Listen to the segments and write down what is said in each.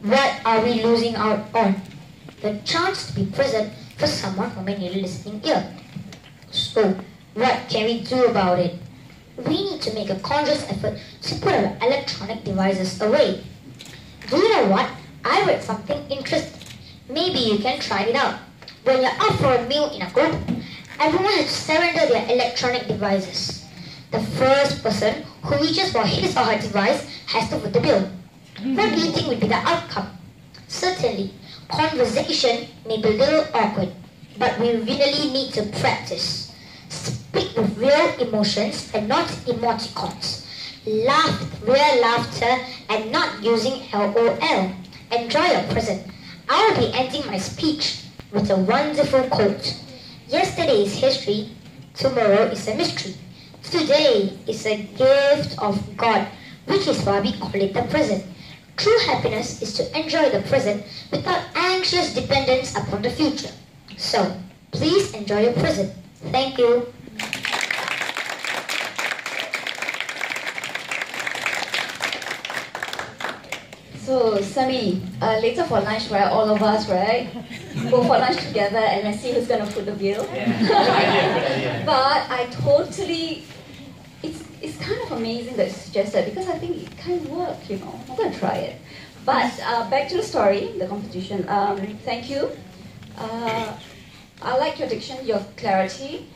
What are we losing out on? The chance to be present for someone who may need a listening ear. So, what can we do about it? We need to make a conscious effort to put our electronic devices away. Do you know what? I read something interesting. Maybe you can try it out. When you're out for a meal in a group, everyone has to surrender their electronic devices. The first person who reaches for his or her device has to foot the bill. What do you think would be the outcome? Certainly, conversation may be a little awkward, but we really need to practice. Speak with real emotions and not emoticons. Laugh with real laughter and not using LOL. Enjoy your present. I will be ending my speech with a wonderful quote. Yesterday is history, tomorrow is a mystery. Today is a gift of God, which is why we call it the present. True happiness is to enjoy the present without anxious dependence upon the future. So, please enjoy your present. Thank you. So, Sammy, later for lunch, right, all of us, right, go for lunch together and then see who's going to foot the bill. Yeah. Good idea. But I totally, it's kind of amazing that you suggested because I think it can work, you know. I'm going to try it. But back to the story, the competition. Thank you. I like your diction, your clarity.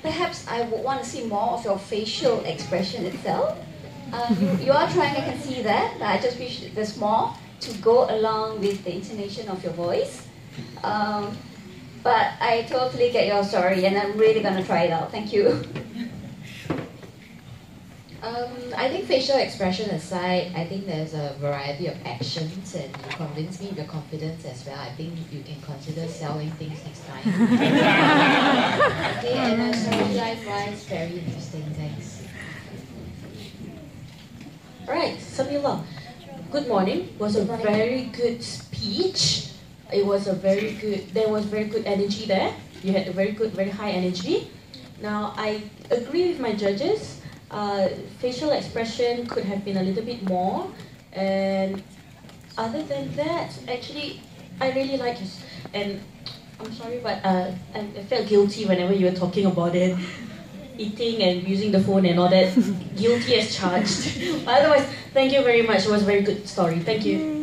Perhaps I would want to see more of your facial expression itself. You are trying, I can see that. I just wish there's more to go along with the intonation of your voice. But I totally get your story and I'm really going to try it out. Thank you. I think facial expression aside, I think there's a variety of actions and you convince me with your confidence as well. I think you can consider selling things next time. Okay, and story life-wise, very interesting, thanks. Alright, Samila, good morning. It was a very good speech. It was a very good, there was very good energy there. You had a very good, very high energy. Now, I agree with my judges. Facial expression could have been a little bit more, and other than that, actually, I really like it. And I'm sorry, but I felt guilty whenever you were talking about it, eating and using the phone and all that. Guilty as charged. Otherwise, thank you very much. It was a very good story. Thank you.